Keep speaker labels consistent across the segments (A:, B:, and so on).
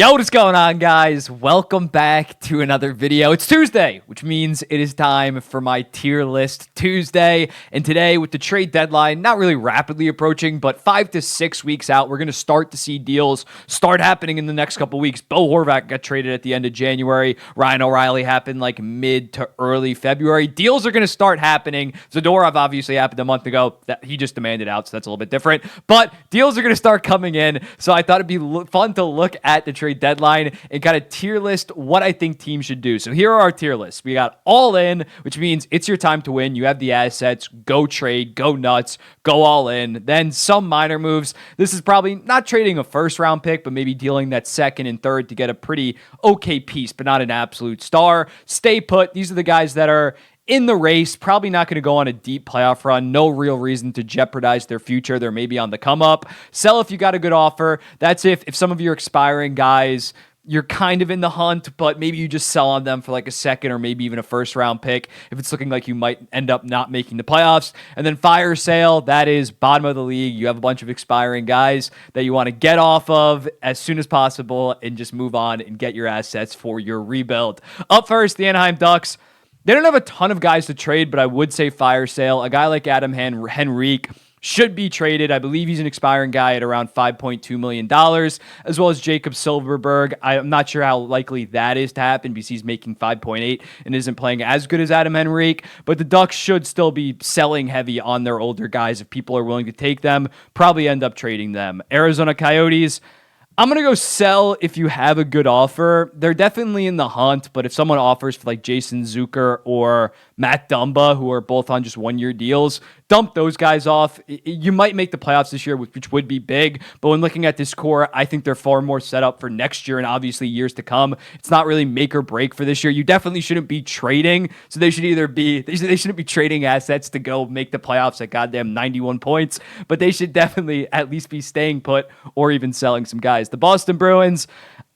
A: Yo, what is going on, guys? Welcome back to another video. It's Tuesday, which means it is time for my tier list Tuesday. And today, with the trade deadline not really rapidly approaching, but 5 to 6 weeks out, we're going to start to see deals start happening in the next couple weeks. Bo Horvat got traded at the end of January. Ryan O'Reilly happened like mid to early February. Deals are going to start happening. Zadorov obviously happened a month ago. That he just demanded out, so that's a little bit different. But deals are going to start coming in. So I thought it'd be fun to look at the trade deadline and kind of tier list what I think teams should do. So here are our tier lists. We got all in, which means it's your time to win. You have the assets, go trade, go nuts, go all in. Then some minor moves. This is probably not trading a first round pick, but maybe dealing that second and third to get a pretty okay piece, but not an absolute star. Stay put. These are the guys that are in the race, probably not going to go on a deep playoff run. No real reason to jeopardize their future. They're maybe on the come up. Sell if you got a good offer. That's if some of your expiring guys, you're kind of in the hunt, but maybe you just sell on them for like a second or maybe even a first round pick if it's looking like you might end up not making the playoffs. And then fire sale, that is bottom of the league. You have a bunch of expiring guys that you want to get off of as soon as possible and just move on and get your assets for your rebuild. Up first, the Anaheim Ducks. They don't have a ton of guys to trade, but I would say fire sale. A guy like Adam Henrique should be traded. I believe he's an expiring guy at around $5.2 million, as well as Jacob Silverberg. I'm not sure how likely that is to happen because he's making 5.8 and isn't playing as good as Adam Henrique, but the Ducks should still be selling heavy on their older guys. If people are willing to take them, probably end up trading them. Arizona Coyotes, I'm going to go sell if you have a good offer. They're definitely in the hunt, but if someone offers for like Jason Zucker or Matt Dumba, who are both on just one-year deals, dump those guys off. You might make the playoffs this year, which would be big, but when looking at this core, I think they're far more set up for next year and obviously years to come. It's not really make or break for this year. You definitely shouldn't be trading, so they shouldn't be trading assets to go make the playoffs at goddamn 91 points, but they should definitely at least be staying put or even selling some guys. The Boston Bruins,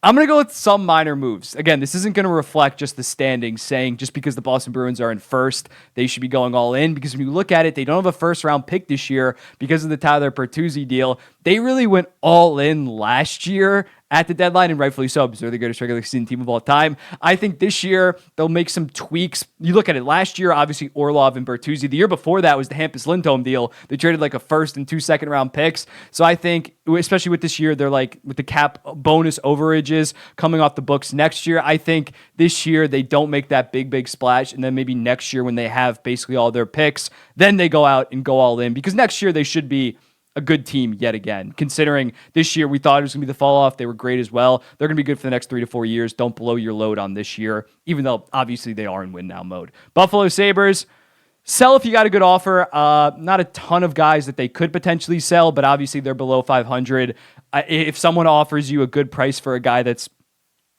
A: I'm going to go with some minor moves. Again, this isn't going to reflect just the standings saying just because the Boston Bruins are in first, they should be going all in, because when you look at it, they don't have a first round pick this year because of the Tyler Bertuzzi deal. They really went all in last year at the deadline, and rightfully so, because they're the greatest regular season team of all time. I think this year they'll make some tweaks. You look at it last year, obviously Orlov and Bertuzzi. The year before that was the Hampus Lindholm deal. They traded like a first and 2 second round picks. So I think, especially with this year, they're like with the cap bonus overages coming off the books next year. I think this year they don't make that big splash, and then maybe next year when they have basically all their picks, then they go out and go all in, because next year they should be a good team yet again. Considering this year we thought it was going to be the fall off, they were great as well. They're going to be good for the next 3 to 4 years. Don't blow your load on this year, even though obviously they are in win now mode. Buffalo Sabres, sell if you got a good offer. Not a ton of guys that they could potentially sell, but obviously they're below 500. If someone offers you a good price for a guy that's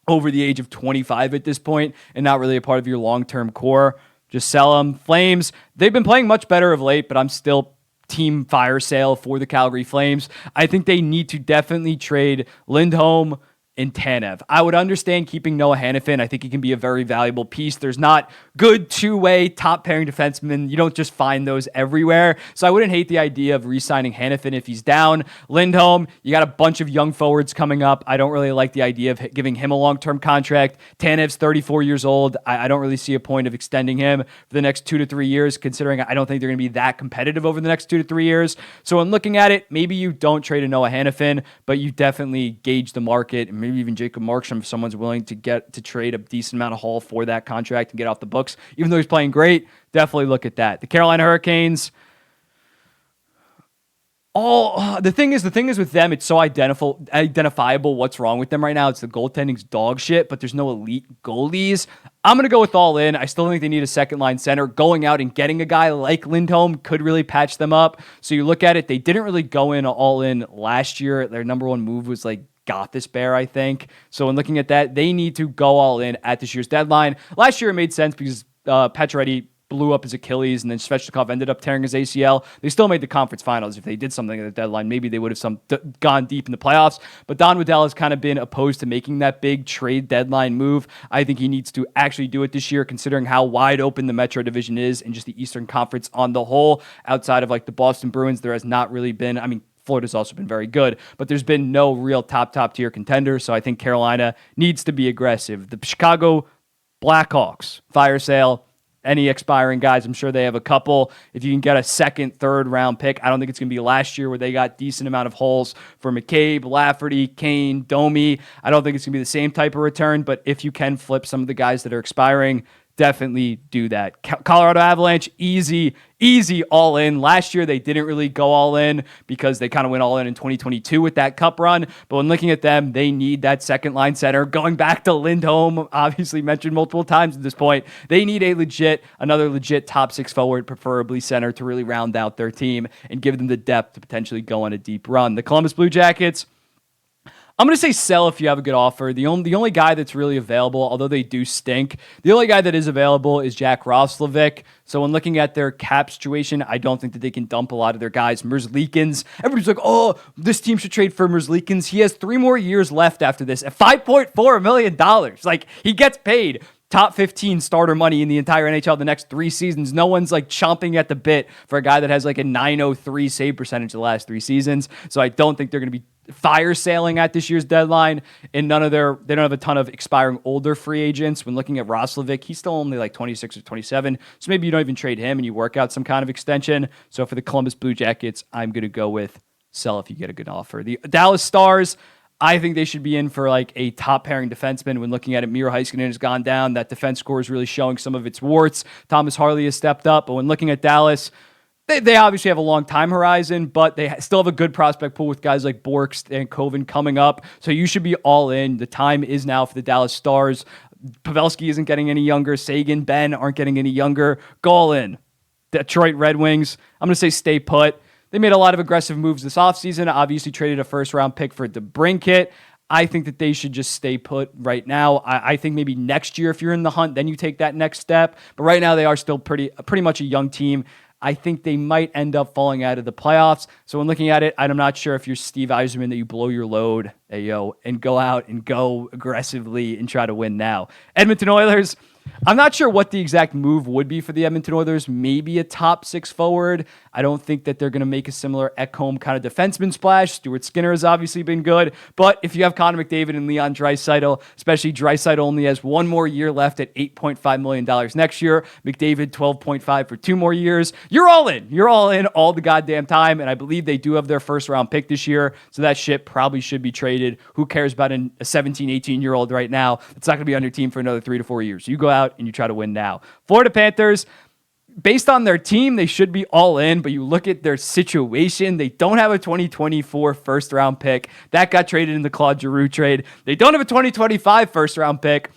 A: over the age of 25 at this point and not really a part of your long-term core, just sell them. Flames, they've been playing much better of late, but I'm still team fire sale for the Calgary Flames. I think they need to definitely trade Lindholm and Tanev. I would understand keeping Noah Hannafin. I think he can be a very valuable piece. There's not good two-way top pairing defensemen. You don't just find those everywhere. So I wouldn't hate the idea of re-signing Hannafin if he's down. Lindholm, you got a bunch of young forwards coming up. I don't really like the idea of giving him a long-term contract. Tanev's 34 years old. I don't really see a point of extending him for the next 2 to 3 years, considering I don't think they're going to be that competitive over the next 2 to 3 years. So when looking at it, maybe you don't trade a Noah Hannafin, but you definitely gauge the market, and maybe even Jacob Markstrom if someone's willing to trade a decent amount of haul for that contract and get off the books. Even though he's playing great, definitely look at that. The Carolina Hurricanes, the thing is with them, it's so identifiable what's wrong with them right now. It's the goaltending's dog shit, but there's no elite goalies. I'm going to go with all in. I still think they need a second line center. Going out and getting a guy like Lindholm could really patch them up. So you look at it, they didn't really go in all in last year. Their number one move was like Gothis Bear, I think. So in looking at that, they need to go all in at this year's deadline. Last year it made sense because Pacioretty blew up his Achilles, and then Svechnikov ended up tearing his ACL. They still made the conference finals. If they did something at the deadline, maybe they would have gone deep in the playoffs. But Don Waddell has kind of been opposed to making that big trade deadline move. I think he needs to actually do it this year, considering how wide open the Metro Division is and just the Eastern Conference on the whole. Outside of like the Boston Bruins, there has not really been, Florida's also been very good, but there's been no real top tier contender. So I think Carolina needs to be aggressive. The Chicago Blackhawks, fire sale. Any expiring guys, I'm sure they have a couple. If you can get a second, third round pick, I don't think it's going to be last year where they got decent amount of holes for McCabe, Lafferty, Kane, Domi. I don't think it's going to be the same type of return, but if you can flip some of the guys that are expiring, definitely do that. Colorado Avalanche, easy all in. Last year, they didn't really go all in because they kind of went all in 2022 with that cup run. But when looking at them, they need that second line center. Going back to Lindholm, obviously mentioned multiple times at this point, they need another legit top six forward, preferably center, to really round out their team and give them the depth to potentially go on a deep run. The Columbus Blue Jackets, I'm going to say sell if you have a good offer. The only guy that's really available, although they do stink, the only guy that is available is Jack Roslovic. So when looking at their cap situation, I don't think that they can dump a lot of their guys. Merzlikins, everybody's like, oh, this team should trade for Merzlikins. He has 3 more years left after this at $5.4 million. Like, he gets paid top 15 starter money in the entire NHL the next 3 seasons. No one's like chomping at the bit for a guy that has like a .903 save percentage the last 3 seasons. So I don't think they're going to be fire sailing at this year's deadline, and they don't have a ton of expiring older free agents. When looking at Roslovic, he's still only like 26 or 27, so maybe you don't even trade him and you work out some kind of extension. So for the Columbus Blue Jackets, I'm going to go with sell if you get a good offer. The Dallas Stars, I think they should be in for like a top pairing defenseman. When looking at it, Miro Heiskanen has gone down. That defense score is really showing some of its warts. Thomas Harley has stepped up, but when looking at Dallas, They obviously have a long time horizon, but they still have a good prospect pool with guys like Borks and Coven coming up. So you should be all in. The time is now for the Dallas Stars. Pavelski isn't getting any younger. Sagan, Ben aren't getting any younger. Go all in. Detroit Red Wings, I'm going to say stay put. They made a lot of aggressive moves this offseason. Obviously traded a first-round pick for DeBrincat. I think that they should just stay put right now. I think maybe next year if you're in the hunt, then you take that next step. But right now they are still pretty much a young team. I think they might end up falling out of the playoffs. So when looking at it, I'm not sure if you're Steve Yzerman that you blow your load, and go out and go aggressively and try to win now. Edmonton Oilers, I'm not sure what the exact move would be for the Edmonton Oilers. Maybe a top 6 forward. I don't think that they're going to make a similar Ekholm kind of defenseman splash. Stuart Skinner has obviously been good. But if you have Connor McDavid and Leon Draisaitl, especially Draisaitl only has 1 more year left at $8.5 million next year. McDavid, $12.5 for 2 more years. You're all in. You're all in all the goddamn time. And I believe they do have their first round pick this year. So that shit probably should be traded. Who cares about a 17, 18-year-old right now? It's not going to be on your team for another 3 to 4 years. You go out and you try to win now. Florida Panthers, based on their team, they should be all in, but you look at their situation, they don't have a 2024 first-round pick. That got traded in the Claude Giroux trade. They don't have a 2025 first-round pick.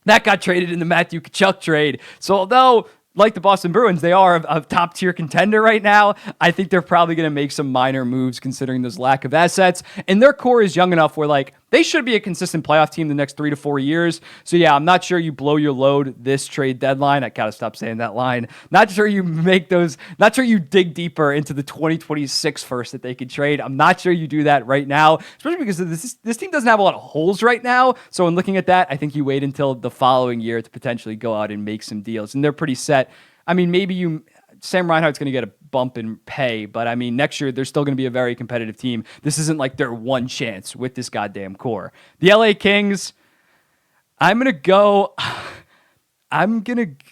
A: That got traded in the Matthew Tkachuk trade. So although, like the Boston Bruins, they are a top-tier contender right now, I think they're probably going to make some minor moves considering this lack of assets. And their core is young enough where, like, they should be a consistent playoff team the next 3 to 4 years. So, yeah, I'm not sure you blow your load this trade deadline. I got to stop saying that line. Not sure you not sure you dig deeper into the 2026 first that they could trade. I'm not sure you do that right now, especially because this team doesn't have a lot of holes right now. So, in looking at that, I think you wait until the following year to potentially go out and make some deals. And they're pretty set. I mean, maybe Sam Reinhart's going to get a bump in pay, but I mean, next year, they're still going to be a very competitive team. This isn't like their one chance with this goddamn core. The LA Kings,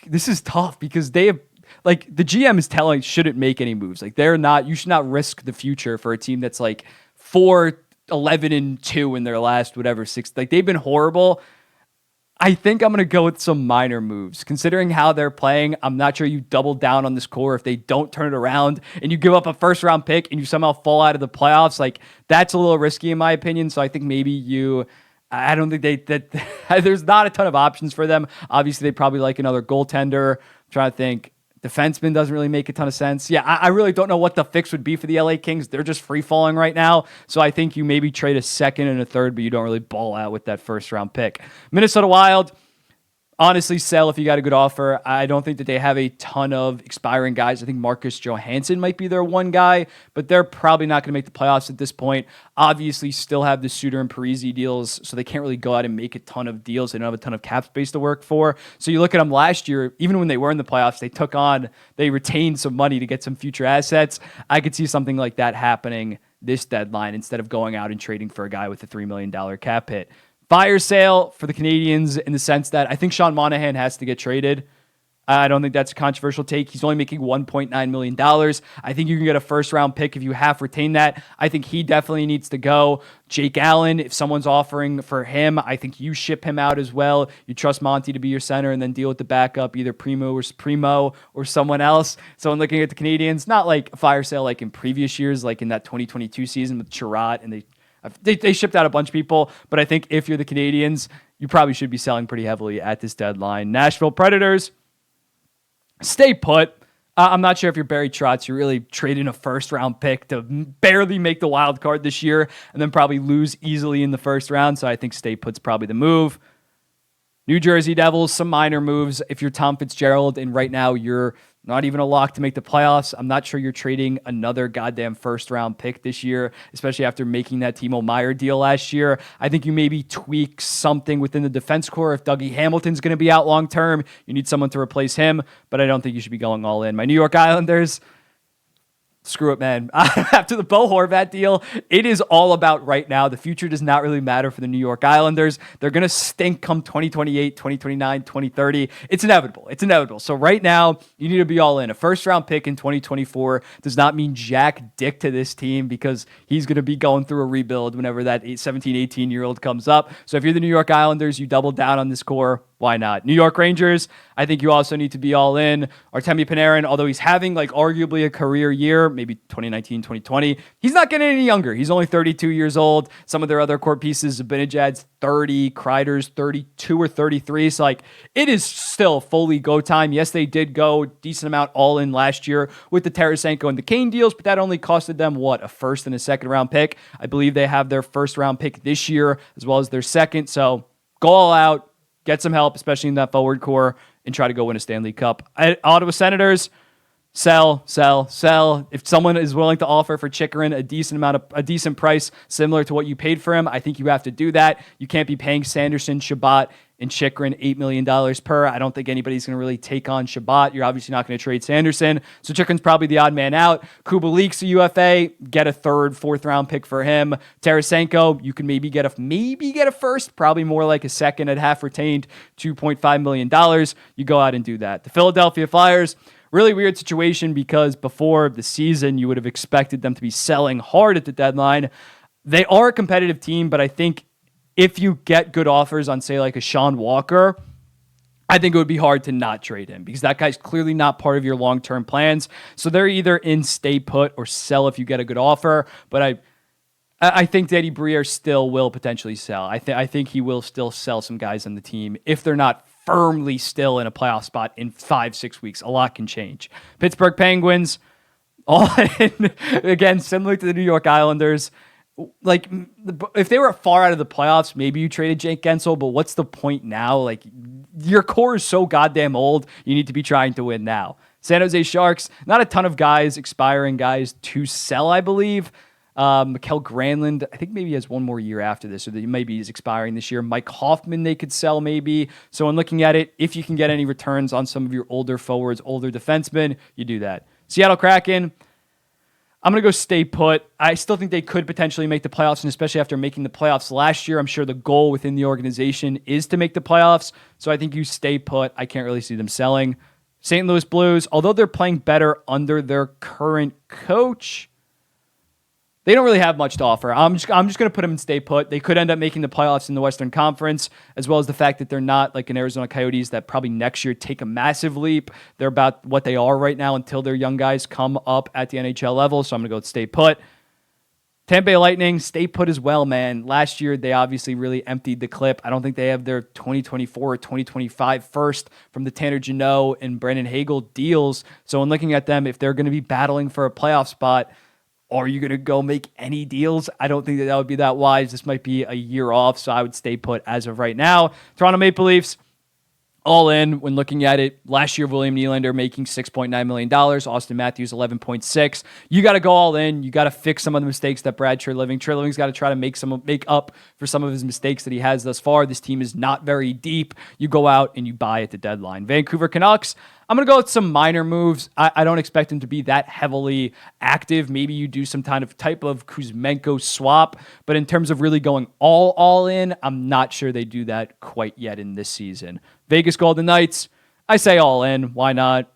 A: this is tough because they have, like, the GM is telling shouldn't make any moves. Like, you should not risk the future for a team that's like 4-11-2 in their last, 6. Like, they've been horrible. I think I'm going to go with some minor moves. Considering how they're playing, I'm not sure you double down on this core if they don't turn it around and you give up a first-round pick and you somehow fall out of the playoffs. Like, that's a little risky in my opinion. So I think maybe I don't think there's not a ton of options for them. Obviously, they probably like another goaltender. I'm trying to think. Defenseman doesn't really make a ton of sense. Yeah, I really don't know what the fix would be for the LA Kings. They're just free-falling right now. So I think you maybe trade a second and a third, but you don't really ball out with that first-round pick. Minnesota Wild, honestly, sell if you got a good offer. I don't think that they have a ton of expiring guys. I think Marcus Johansson might be their one guy, but they're probably not going to make the playoffs at this point. Obviously, still have the Suter and Parise deals, so they can't really go out and make a ton of deals. They don't have a ton of cap space to work for. So you look at them last year, even when they were in the playoffs, they retained some money to get some future assets. I could see something like that happening this deadline instead of going out and trading for a guy with a $3 million cap hit. Fire sale for the Canadiens in the sense that I think Sean Monahan has to get traded. I don't think that's a controversial take. He's only making $1.9 million. I think you can get a first-round pick if you half retain that. I think he definitely needs to go. Jake Allen, if someone's offering for him, I think you ship him out as well. You trust Monty to be your center and then deal with the backup, either Primo or someone else. So in looking at the Canadiens, not like a fire sale like in previous years, like in that 2022 season with Chirot, and they shipped out a bunch of people. But I think if you're the Canadiens, you probably should be selling pretty heavily at this deadline. Nashville Predators, stay put. I'm not sure if you're Barry Trotz. You're really trading a first-round pick to barely make the wild card this year and then probably lose easily in the first round. So I think stay put's probably the move. New Jersey Devils, some minor moves. If you're Tom Fitzgerald and right now you're not even a lock to make the playoffs, I'm not sure you're trading another goddamn first-round pick this year, especially after making that Timo Meier deal last year. I think you maybe tweak something within the defense core. If Dougie Hamilton's going to be out long-term, you need someone to replace him, but I don't think you should be going all in. My New York Islanders, screw it, man. After the Bo Horvat deal, it is all about right now. The future does not really matter for the New York Islanders. They're going to stink come 2028, 2029, 2030. It's inevitable. It's inevitable. So right now, you need to be all in. A first-round pick in 2024 does not mean jack dick to this team because he's going to be going through a rebuild whenever that 17, 18-year-old comes up. So if you're the New York Islanders, you double down on this core. Why not? New York Rangers, I think you also need to be all in. Artemi Panarin, although he's having like arguably a career year, maybe 2019, 2020, he's not getting any younger. He's only 32 years old. Some of their other core pieces, Zibanejad's 30, Kreider's 32 or 33. So like it is still fully go time. Yes, they did go decent amount all in last year with the Tarasenko and the Kane deals, but that only costed them what? A first and a second round pick. I believe they have their first round pick this year as well as their second. So go all out. Get some help, especially in that forward core, and try to go win a Stanley Cup. Ottawa Senators, sell. If someone is willing to offer for Chychrun a decent price similar to what you paid for him, I think you have to do that. You can't be paying Sanderson, Shabbat, and Chychrun $8 million per. I don't think anybody's going to really take on Shabbat. You're obviously not going to trade Sanderson. So Chychrun's probably the odd man out. Kubalik's a UFA. Get a third, fourth round pick for him. Tarasenko, you can maybe get a first, probably more like a second at half retained, $2.5 million. You go out and do that. The Philadelphia Flyers, really weird situation because before the season, you would have expected them to be selling hard at the deadline. They are a competitive team, but I think if you get good offers on, say, like a Sean Walker, I think it would be hard to not trade him because that guy's clearly not part of your long-term plans. So they're either in stay put or sell if you get a good offer. But I think Eddie Briere still will potentially sell. I think he will still sell some guys on the team if they're not firmly still in a playoff spot in 5-6 weeks. A lot can change. Pittsburgh Penguins, all in, again, similar to the New York Islanders. Like, if they were far out of the playoffs, maybe you traded Jake Gensel, but what's the point now? Like, your core is so goddamn old, you need to be trying to win now. San Jose Sharks, not a ton of expiring guys to sell, I believe. Mikael Granlund, I think maybe he has one more year after this, or maybe he's expiring this year. Mike Hoffman, they could sell maybe. So in looking at it, if you can get any returns on some of your older forwards, older defensemen, you do that. Seattle Kraken, I'm going to go stay put. I still think they could potentially make the playoffs, and especially after making the playoffs last year, I'm sure the goal within the organization is to make the playoffs. So I think you stay put. I can't really see them selling. St. Louis Blues, although they're playing better under their current coach, they don't really have much to offer. I'm just going to put them in stay put. They could end up making the playoffs in the Western Conference, as well as the fact that they're not like an Arizona Coyotes that probably next year take a massive leap. They're about what they are right now until their young guys come up at the NHL level. So I'm going to go with stay put. Tampa Bay Lightning, stay put as well, man. Last year, they obviously really emptied the clip. I don't think they have their 2024 or 2025 first from the Tanner Jeannot and Brendan Hagel deals. So in looking at them, if they're going to be battling for a playoff spot, are you going to go make any deals? I don't think that would be that wise. This might be a year off, so I would stay put as of right now. Toronto Maple Leafs, all in when looking at it. Last year, William Nylander making $6.9 million. Austin Matthews, 11.6. You got to go all in. You got to fix some of the mistakes that Brad Treliving's got to try to make up for some of his mistakes that he has thus far. This team is not very deep. You go out and you buy at the deadline. Vancouver Canucks, I'm going to go with some minor moves. I don't expect him to be that heavily active. Maybe you do some type of Kuzmenko swap, but in terms of really going all in, I'm not sure they do that quite yet in this season. Vegas Golden Knights, I say all in. Why not?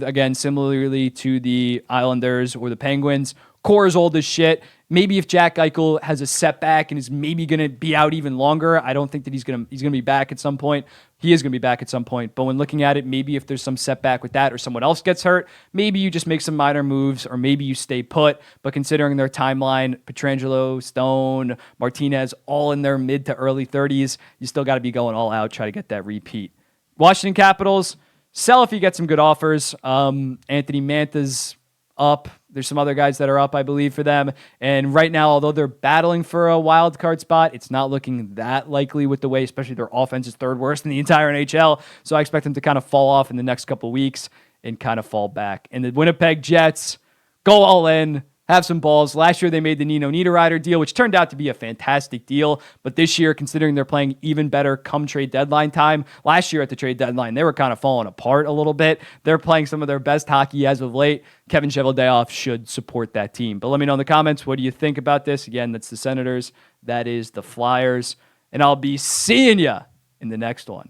A: Again, similarly to the Islanders or the Penguins, core is old as shit. Maybe if Jack Eichel has a setback and is maybe going to be out even longer, I don't think that he's going to be back at some point. He is going to be back at some point. But when looking at it, maybe if there's some setback with that or someone else gets hurt, maybe you just make some minor moves or maybe you stay put. But considering their timeline, Pietrangelo, Stone, Martinez, all in their mid to early 30s, you still got to be going all out, try to get that repeat. Washington Capitals, sell if you get some good offers. Anthony Manta's up. There's some other guys that are up, I believe, for them. And right now, although they're battling for a wild card spot, it's not looking that likely with the way, especially their offense is third worst in the entire NHL. So I expect them to kind of fall off in the next couple of weeks and kind of fall back. And the Winnipeg Jets, go all in. Have some balls. Last year, they made the Nino Niederreiter deal, which turned out to be a fantastic deal. But this year, considering they're playing even better come trade deadline time, last year at the trade deadline, they were kind of falling apart a little bit. They're playing some of their best hockey as of late. Kevin Cheveldayoff should support that team. But let me know in the comments, what do you think about this? Again, that's the Senators. That is the Flyers. And I'll be seeing you in the next one.